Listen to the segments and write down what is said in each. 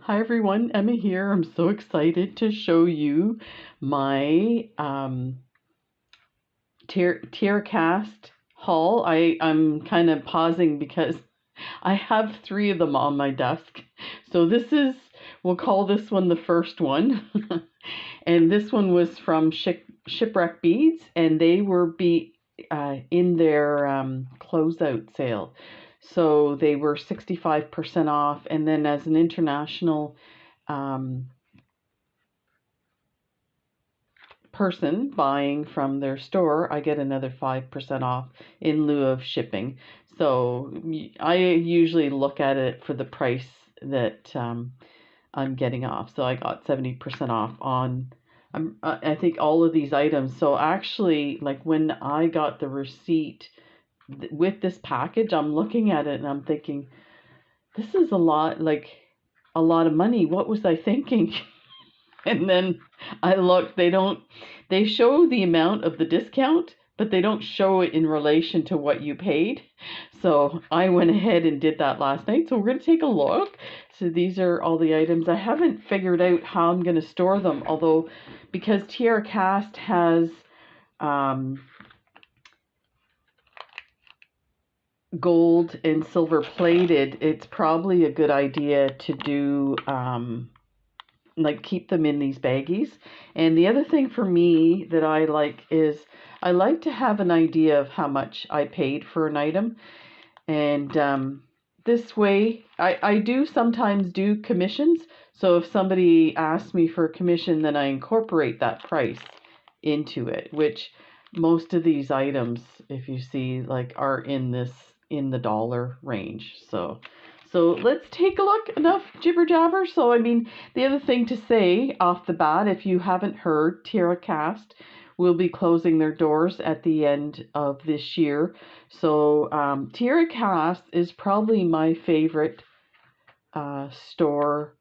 Hi everyone, Emma here. I'm so excited to show you my Tierra cast haul. I'm kind of pausing because I have three of them on my desk. So we'll call this one the first one. And this one was from Shipwrecked Beads, and they were in their closeout sale. So they were 65% off, and then as an international um, person buying from their store, I get another 5% off in lieu of shipping. So I usually look at it for the price that I'm getting off. So I got 70% off on I think all of these items. So actually, like when I got the receipt with this package, I'm looking at it and I'm thinking, this is a lot of money. What was I thinking? And then I look, they show the amount of the discount, but they don't show it in relation to what you paid. So I went ahead and did that last night. So we're going to take a look. So these are all the items. I haven't figured out how I'm going to store them, although because Tierra Cast has gold and silver plated, it's probably a good idea to do like keep them in these baggies. And the other thing for me that I like is I like to have an idea of how much I paid for an item. And this way, I do sometimes do commissions. So if somebody asks me for a commission, then I incorporate that price into it, which most of these items, if you see, like are in the dollar range. So let's take a look. Enough jibber jabber. So I mean, the other thing to say off the bat, if you haven't heard, Tierra Cast will be closing their doors at the end of this year. So Tierra Cast is probably my favorite store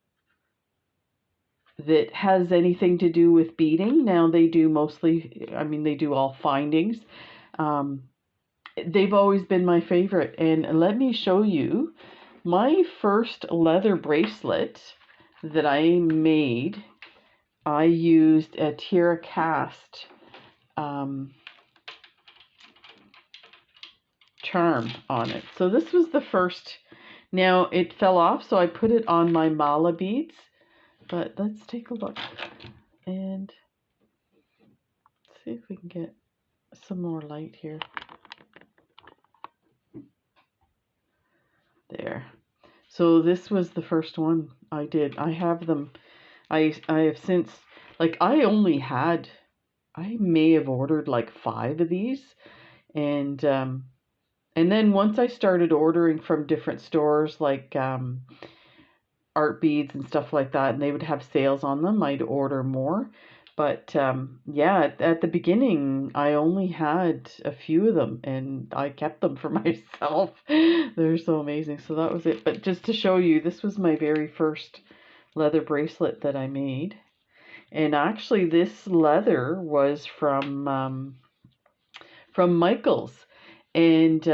that has anything to do with beading. Now they do mostly, I mean, they do all findings. Um, they've always been my favorite. And let me show you my first leather bracelet that I made. I used a Tierra Cast charm on it. So this was the first. Now it fell off, so I put it on my mala beads. But let's take a look and see if we can get some more light here. There. So this was the first one I did. I have them. I have since, like, I may have ordered like 5 of these, and then once I started ordering from different stores like art beads and stuff like that, and they would have sales on them, I'd order more. But yeah, at the beginning, I only had a few of them, and I kept them for myself. They're so amazing. So that was it. But just to show you, this was my very first leather bracelet that I made. And actually, this leather was from Michael's, and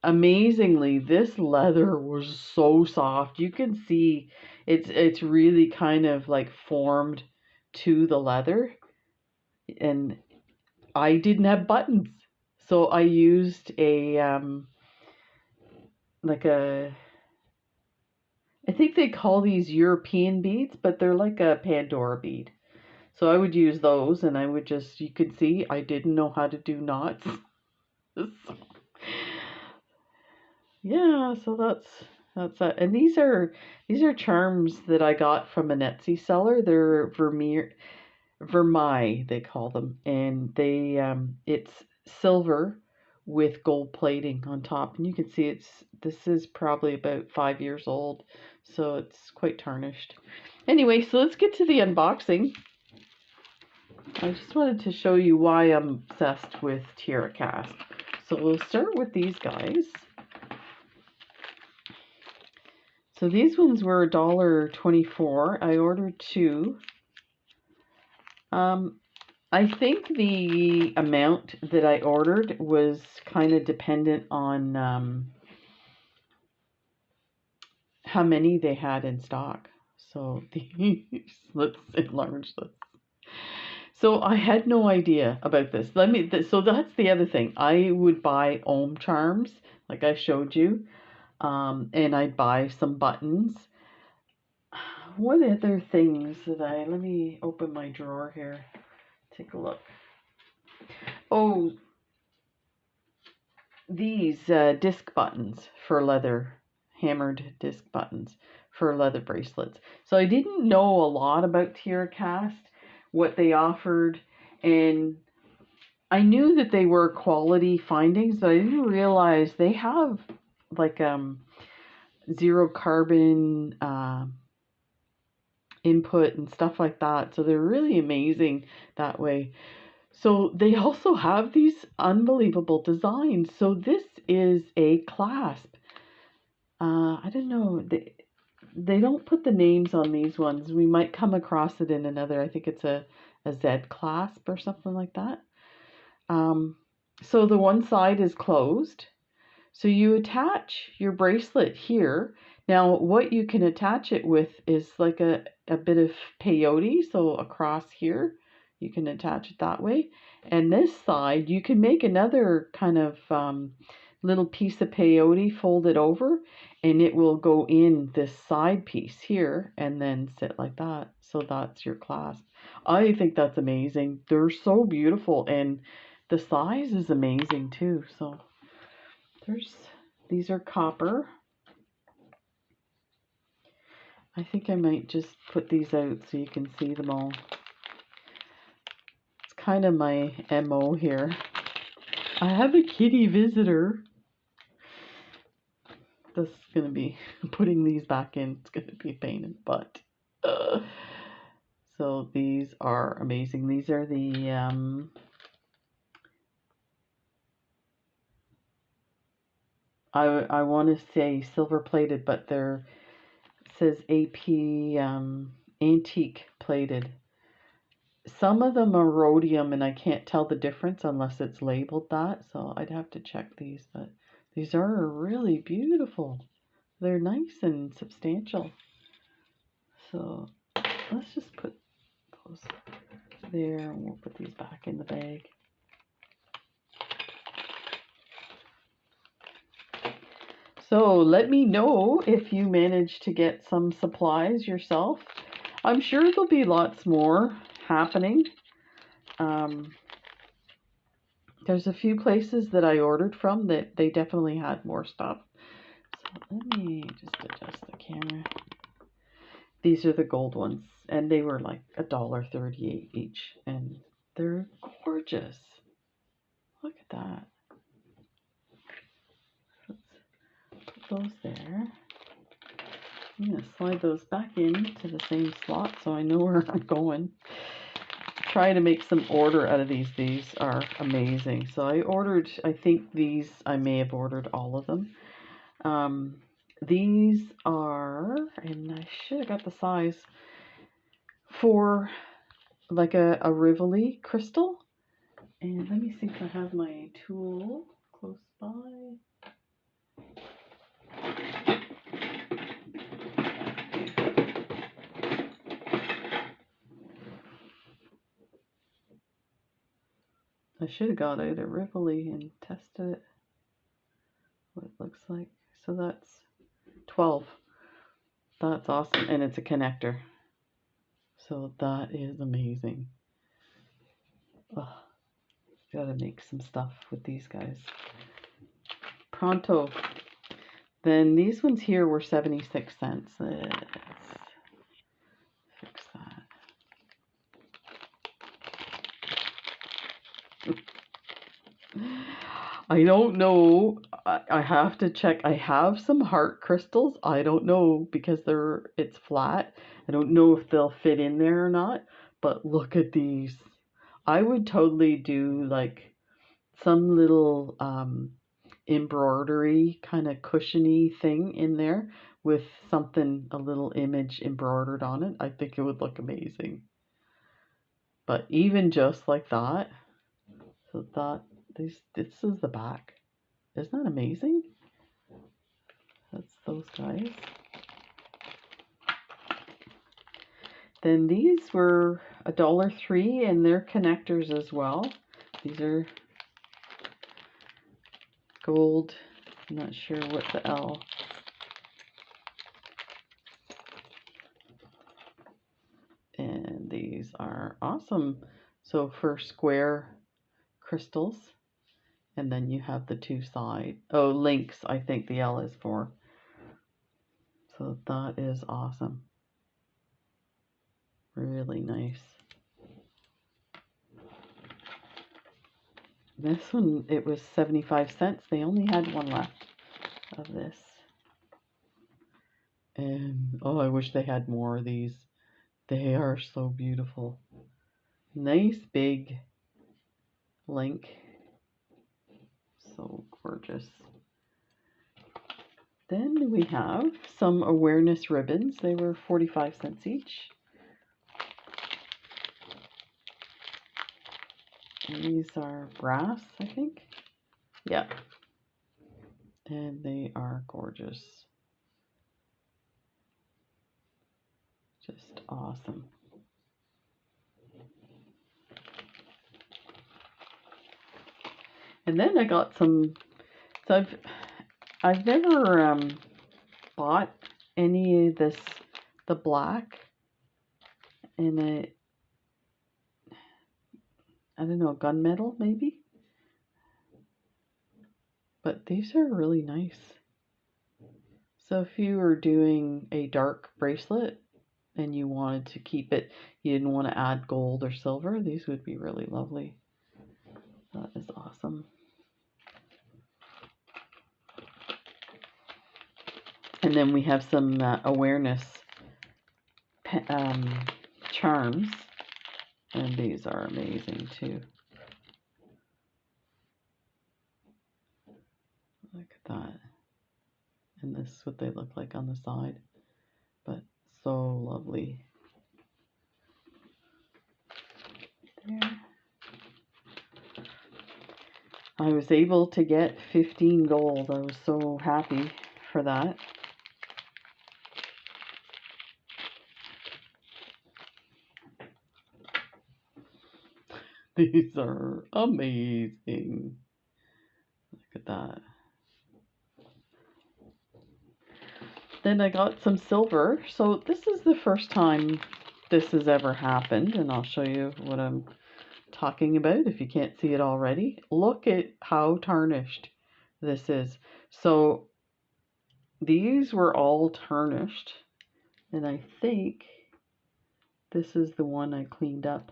amazingly, this leather was so soft. You can see it's really kind of like formed to the leather, and I didn't have buttons, so I used a like a, I think they call these European beads, but they're like a Pandora bead. So I would use those, and I would just, you could see I didn't know how to do knots. So, yeah, so that's that. And these are charms that I got from an Etsy seller. They're Vermeil, they call them, and it's silver with gold plating on top. And you can see this is probably about 5 years old, so it's quite tarnished. Anyway, so let's get to the unboxing. I just wanted to show you why I'm obsessed with Tierra Cast. So we'll start with these guys. So these ones were $1.24. I ordered 2. I think the amount that I ordered was kind of dependent on how many they had in stock. So these, let's enlarge this. So I had no idea about this. So that's the other thing. I would buy ohm charms, like I showed you, and I'd buy some buttons. What other things let me open my drawer here, take a look. Oh, these disc buttons for leather, hammered disc buttons for leather bracelets. So I didn't know a lot about Tierra Cast, what they offered, and I knew that they were quality findings, but I didn't realize they have like zero carbon input and stuff like that. So they're really amazing that way. So they also have these unbelievable designs. So this is a clasp. I don't know. They don't put the names on these ones. We might come across it in another. I think it's a Z clasp or something like that. So the one side is closed. So you attach your bracelet here. Now what you can attach it with is like a bit of peyote. So across here, you can attach it that way. And this side, you can make another kind of little piece of peyote, fold it over, and it will go in this side piece here and then sit like that. So that's your clasp. I think that's amazing. They're so beautiful, and the size is amazing too. So these are copper. I think I might just put these out so you can see them all. It's kind of my MO here. I have a kitty visitor. This is going to be putting these back in. It's going to be a pain in the butt. So these are amazing. These are the I want to say silver plated, but they're, it says AP antique plated. Some of them are rhodium, and I can't tell the difference unless it's labeled that, so I'd have to check these, but these are really beautiful. They're nice and substantial. So let's just put those there, and we'll put these back in the bag. So let me know if you manage to get some supplies yourself. I'm sure there'll be lots more happening. There's a few places that I ordered from that they definitely had more stuff. So let me just adjust the camera. These are the gold ones, and they were like $1.38 each, and they're gorgeous. Look at that. Let's put those there. I'm going to slide those back into the same slot so I know where I'm going. Try to make some order out of these. These are amazing. So I ordered, I think these, I may have ordered all of them. These are, and I should have got the size, for like a Rivoli crystal. And let me see if I have my tool close by. I should have got out a Rivoli and tested it, what it looks like. So that's 12. That's awesome. And it's a connector. So that is amazing. Oh, gotta make some stuff with these guys. Pronto. Then these ones here were 76 cents. Let's fix that. I don't know. I have to check. I have some heart crystals. I don't know because it's flat. I don't know if they'll fit in there or not. But look at these. I would totally do like some little embroidery kind of cushiony thing in there with something, a little image embroidered on it. I think it would look amazing. But even just like that, so this is the back. Isn't that amazing? That's those guys. Then these were $1.03, and they're connectors as well. These are gold. I'm not sure what the L. And these are awesome. So for square crystals, and then you have the two links, I think the L is for. So that is awesome. Really nice. This one, it was 75 cents. They only had one left of this. And oh, I wish they had more of these. They are so beautiful. Nice big link. So gorgeous. Then we have some awareness ribbons. They were 45 cents each. And these are brass, I think. Yeah. And they are gorgeous. Just awesome. And then I got some, so I've never bought any of this, the black, and I don't know, gunmetal maybe? But these are really nice. So if you were doing a dark bracelet and you wanted to keep it, you didn't want to add gold or silver, these would be really lovely. That is awesome. And then we have some awareness charms, and these are amazing too. Look at that. And this is what they look like on the side, but so lovely. There. I was able to get 15 gold. I was so happy for that. These are amazing. Look at that. Then I got some silver. So this is the first time this has ever happened, and I'll show you what I'm talking about if you can't see it already. Look at how tarnished this is. So these were all tarnished, and I think this is the one I cleaned up.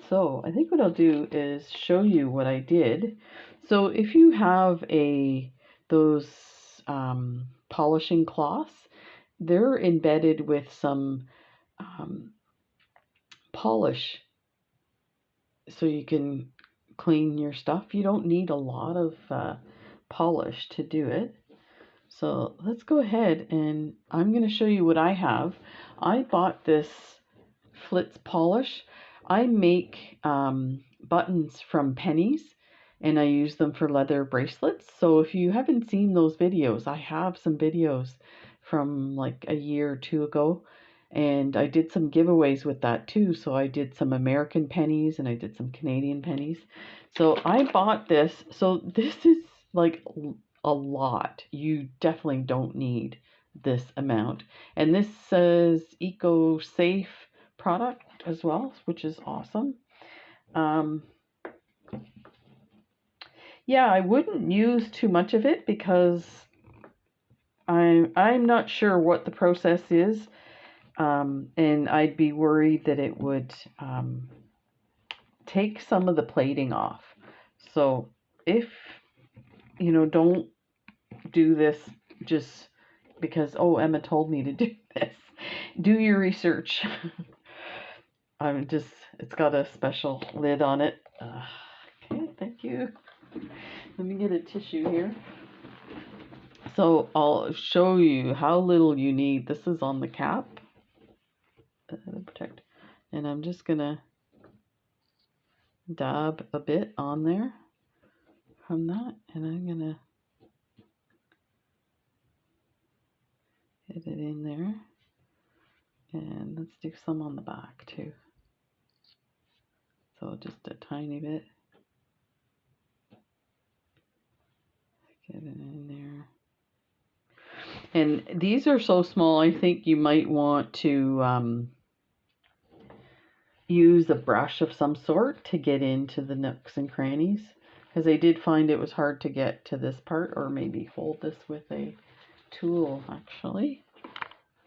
So I think what I'll do is show you what I did. So if you have those polishing cloths, they're embedded with some polish so you can clean your stuff. You don't need a lot of polish to do it. So let's go ahead, and I'm going to show you what I have. I bought this Flitz polish. I make buttons from pennies, and I use them for leather bracelets. So if you haven't seen those videos, I have some videos from like a year or two ago, and I did some giveaways with that too. So I did some American pennies and I did some Canadian pennies. So I bought this. So this is like a lot. You definitely don't need this amount. And this says eco safe product as well, which is awesome. Yeah, I wouldn't use too much of it because I'm not sure what the process is, and I'd be worried that it would take some of the plating off. So if don't do this just because, oh, Emma told me to do this. Do your research. It's got a special lid on it. Okay, thank you. Let me get a tissue here. So I'll show you how little you need. This is on the cap. Protect. And I'm just gonna dab a bit on there from that, and I'm gonna hit it in there. And let's do some on the back too. So just a tiny bit. Get it in there. And these are so small, I think you might want to use a brush of some sort to get into the nooks and crannies. Because I did find it was hard to get to this part, or maybe hold this with a tool actually.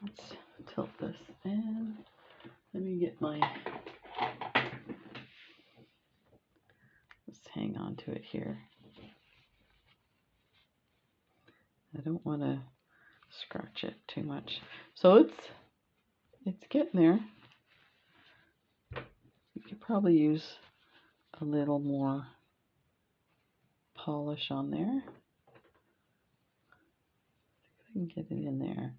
Let's tilt this in. Let me get my, let's hang on to it here. I don't want to scratch it too much. So it's getting there. You could probably use a little more polish on there. I can get it in there.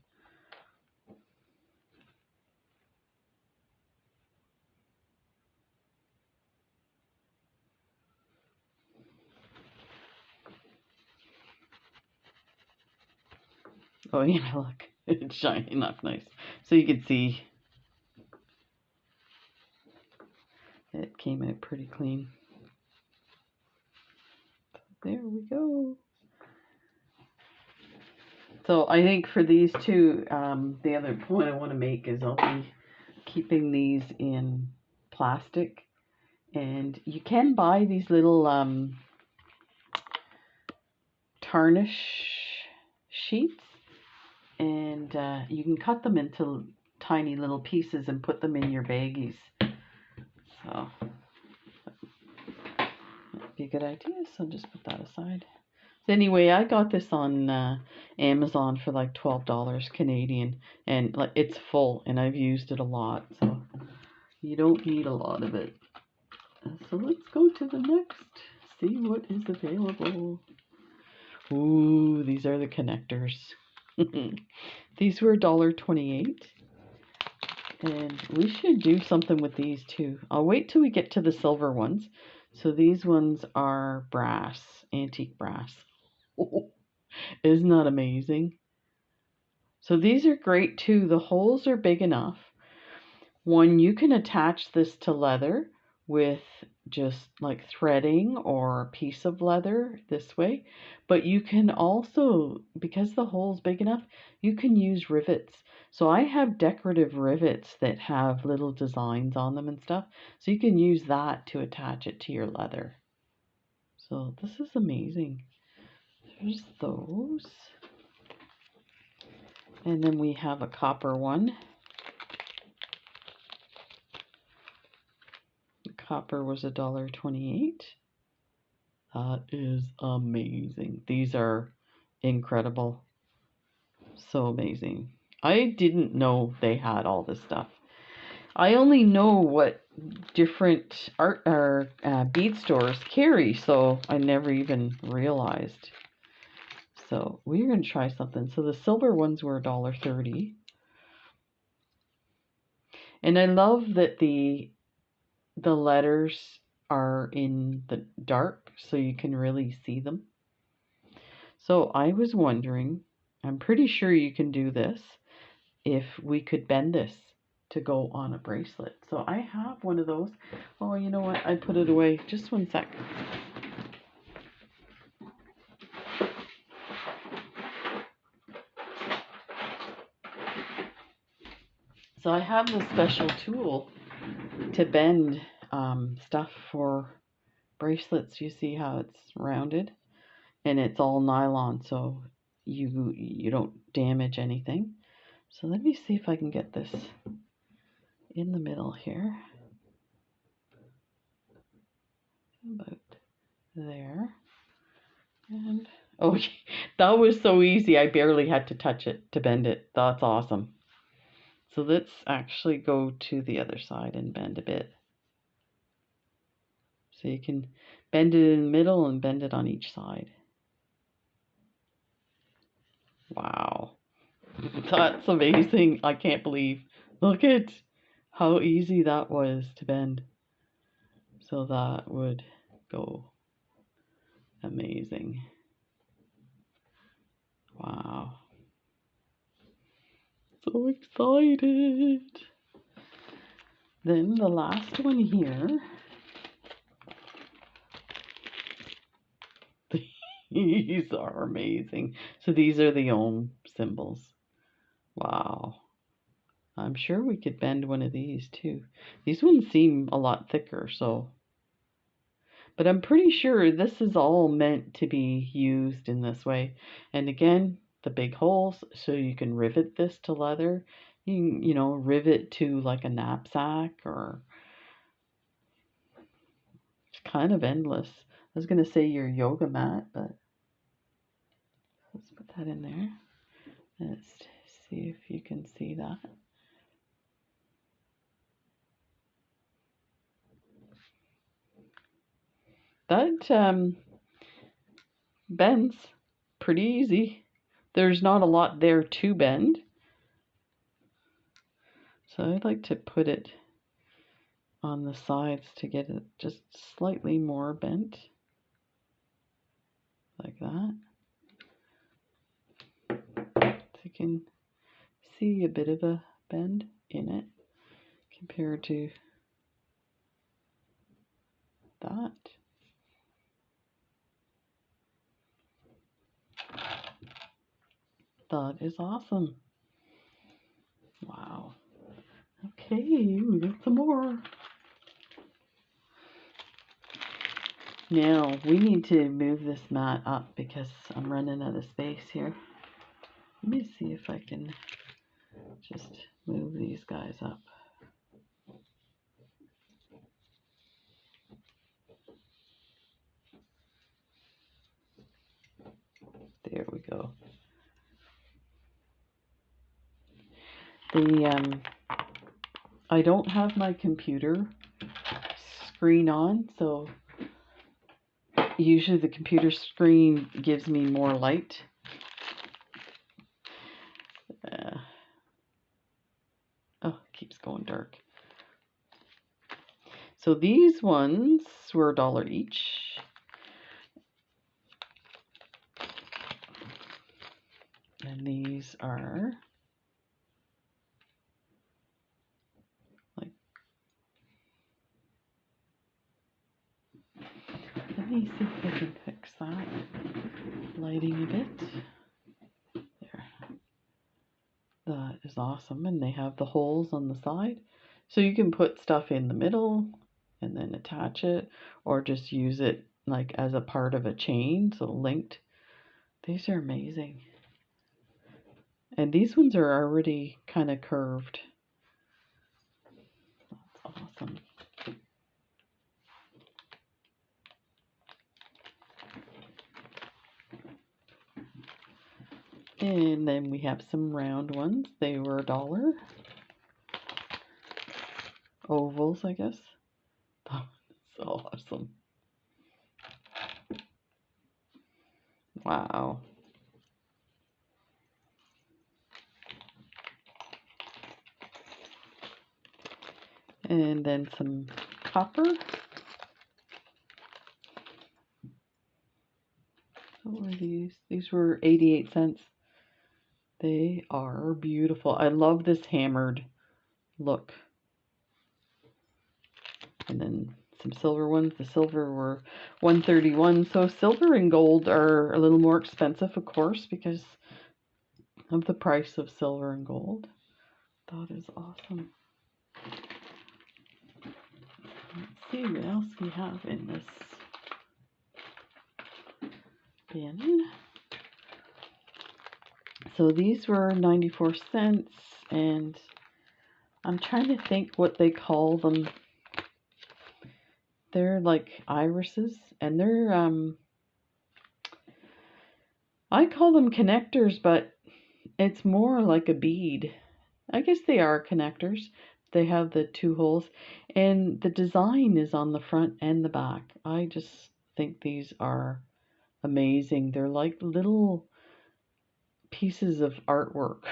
Oh yeah, look, it's shining up nice. So you can see it came out pretty clean. There we go. So I think for these two, the other point I want to make is I'll be keeping these in plastic. And you can buy these little tarnish sheets, and you can cut them into tiny little pieces and put them in your baggies. So that'd be a good idea. So just put that aside. So anyway, I got this on Amazon for like $12 Canadian, and like it's full, and I've used it a lot. So you don't need a lot of it. So let's go to the next. See what is available. Ooh, these are the connectors. These were $1.28. And we should do something with these too. I'll wait till we get to the silver ones. So these ones are brass, antique brass. Isn't that amazing? So these are great too. The holes are big enough. One, you can attach this to leather with just like threading or a piece of leather this way. But you can also, because the hole's big enough, you can use rivets. So I have decorative rivets that have little designs on them and stuff. So you can use that to attach it to your leather. So this is amazing. There's those. And then we have a copper one. The copper was $1.28. That is amazing. These are incredible. So amazing. I didn't know they had all this stuff. I only know what different art or bead stores carry, so I never even realized. So we're going to try something. So the silver ones were $1.30. And I love that the letters are in the dark so you can really see them. So I was wondering, I'm pretty sure you can do this, if we could bend this to go on a bracelet. So I have one of those. Oh, you know what? I put it away. Just one sec. So I have this special tool to bend stuff for bracelets. You see how it's rounded? And it's all nylon, so you don't damage anything. So let me see if I can get this in the middle here. About there. And oh, that was so easy. I barely had to touch it to bend it. That's awesome. So let's actually go to the other side and bend a bit. So you can bend it in the middle and bend it on each side. Wow. That's amazing. I can't believe. Look at how easy that was to bend. So that would go amazing. Wow. So excited. Then the last one here. These are amazing. So these are the ohm symbols. Wow. I'm sure we could bend one of these too. These ones seem a lot thicker, so. But I'm pretty sure this is all meant to be used in this way. And again, the big holes, so you can rivet this to leather. You know, rivet to like a knapsack, or it's kind of endless. I was going to say your yoga mat, but let's put that in there. Let's see if you can see that. That bends pretty easy. There's not a lot there to bend. So I'd like to put it on the sides to get it just slightly more bent. Like that. So you can see a bit of a bend in it compared to that. That is awesome. Wow. Okay, we got some more. Now, we need to move this mat up because I'm running out of space here. Let me see if I can just move these guys up. There we go. I don't have my computer screen on, so usually the computer screen gives me more light. Oh, it keeps going dark. So these ones were $1 each. And these are like, let me see if I can fix that lighting a bit. There. That is awesome. And they have the holes on the side. So you can put stuff in the middle and then attach it, or just use it like as a part of a chain, so linked. These are amazing. And these ones are already kind of curved. That's awesome. And then we have some round ones. They were $1. Ovals, I guess. Oh, so awesome. Wow. And then some copper. What were these? These were 88 cents. They are beautiful. I love this hammered look. And then some silver ones. The silver were $1.31. So silver and gold are a little more expensive, of course, because of the price of silver and gold. That is awesome. Let's see what else we have in this bin. So these were 94 cents, and I'm trying to think what they call them. They're like irises, and they're I call them connectors, but it's more like a bead. I guess they are connectors. They have the 2 holes, and the design is on the front and the back. I just think these are amazing. They're like little pieces of artwork.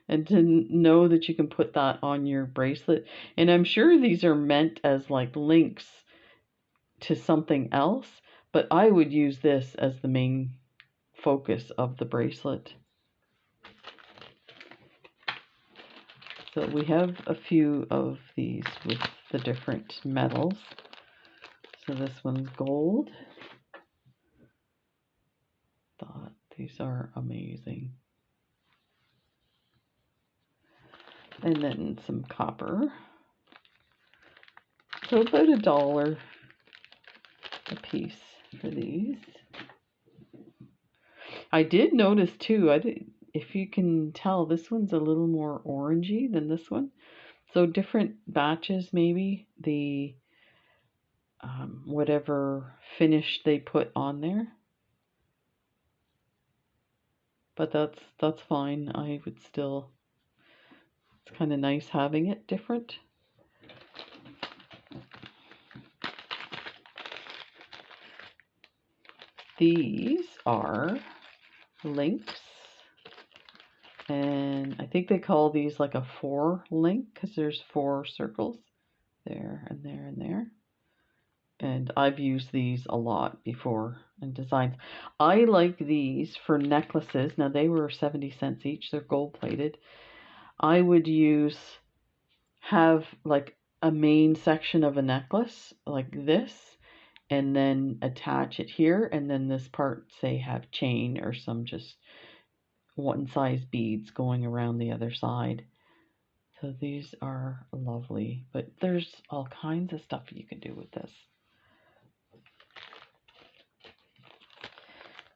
And to know that you can put that on your bracelet. And I'm sure these are meant as like links to something else, but I would use this as the main focus of the bracelet. So we have a few of these with the different metals. So this one's gold. Thought these are amazing. And then some copper. So about $1 a piece for these. I did notice too, if you can tell, this one's a little more orangey than this one. So different batches, maybe the whatever finish they put on there. But that's fine. I would still, it's kind of nice having it different. These are links, and I think they call these like a 4 link because there's 4 circles there and there and there. And I've used these a lot before in designs. I like these for necklaces. Now they were 70 cents each. They're gold plated. I would have like a main section of a necklace like this, and then attach it here, and then this part, say, have chain or some just one size beads going around the other side. So these are lovely, but there's all kinds of stuff you can do with this.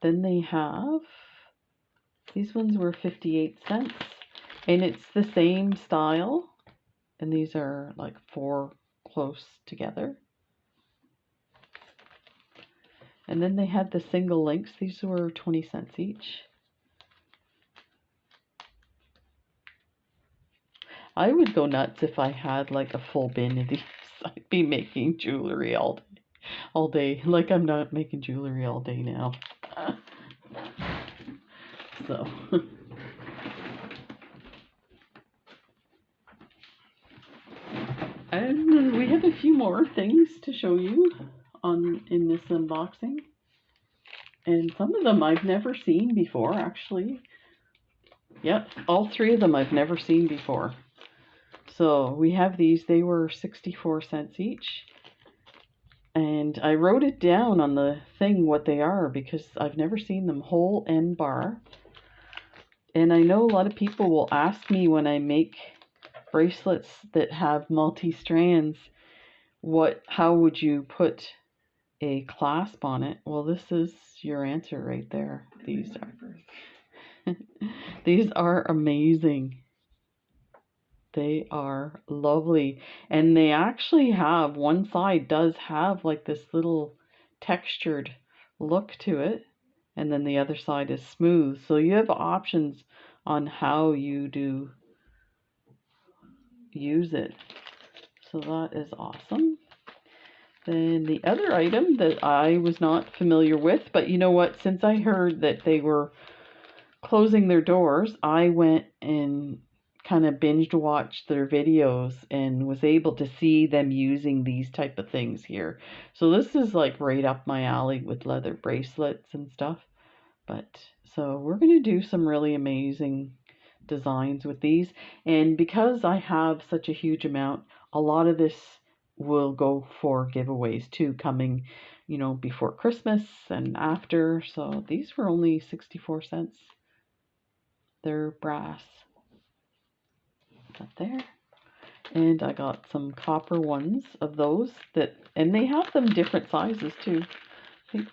Then they have, these ones were 58 cents, and it's the same style, and these are like 4 close together. And then they had the single links. These were 20 cents each. I would go nuts if I had like a full bin of these. I'd be making jewelry all day. Like I'm not making jewelry all day now. So and we have a few more things to show you in this unboxing. And some of them I've never seen before, actually. Yep, all 3 of them I've never seen before. So we have these. They were 64 cents each. And I wrote it down on the thing what they are because I've never seen them. Hole and bar. And I know a lot of people will ask me when I make bracelets that have multi-strands, how would you put a clasp on it? Well, this is your answer right there. These are amazing. They are lovely. And they actually have, one side does have like this little textured look to it. And then the other side is smooth. So you have options on how you do use it. So that is awesome. Then the other item that I was not familiar with, but you know what, since I heard that they were closing their doors, I went and kind of binged watched their videos and was able to see them using these type of things here. So this is like right up my alley with leather bracelets and stuff. But so we're going to do some really amazing designs with these. And because I have such a huge amount, a lot of this will go for giveaways too, coming, before Christmas and after. So these were only 64 cents. They're brass. Up there. And I got some copper ones of those and they have them different sizes too. I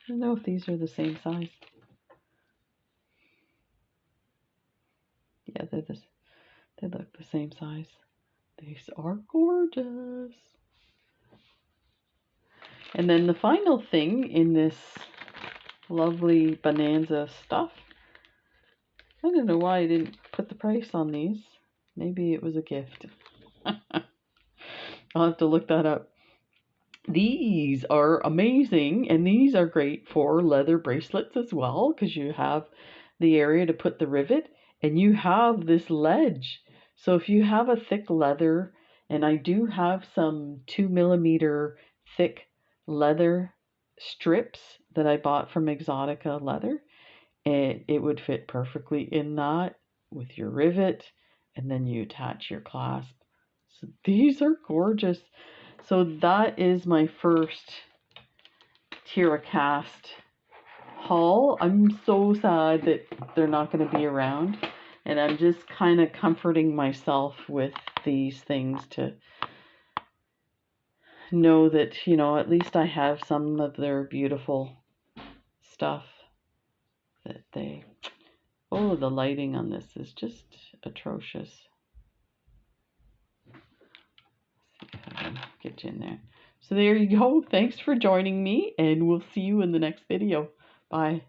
don't know if these are the same size. Yeah, they look the same size. These are gorgeous. And then the final thing in this lovely bonanza stuff, I don't know why I didn't put the price on these. Maybe it was a gift. I'll have to look that up. These are amazing, and these are great for leather bracelets as well, because you have the area to put the rivet, and you have this ledge. So if you have a thick leather, and I do have some 2mm thick leather strips that I bought from Exotica Leather, and it would fit perfectly in that with your rivet. and then you attach your clasp. So these are gorgeous. So that is my first Tierra cast haul. I'm so sad that they're not going to be around, and I'm just kind of comforting myself with these things to know that, you know, at least I have some of their beautiful stuff that they... Oh, the lighting on this is just atrocious. See if I can get you in there. So there you go. Thanks for joining me, and we'll see you in the next video. Bye.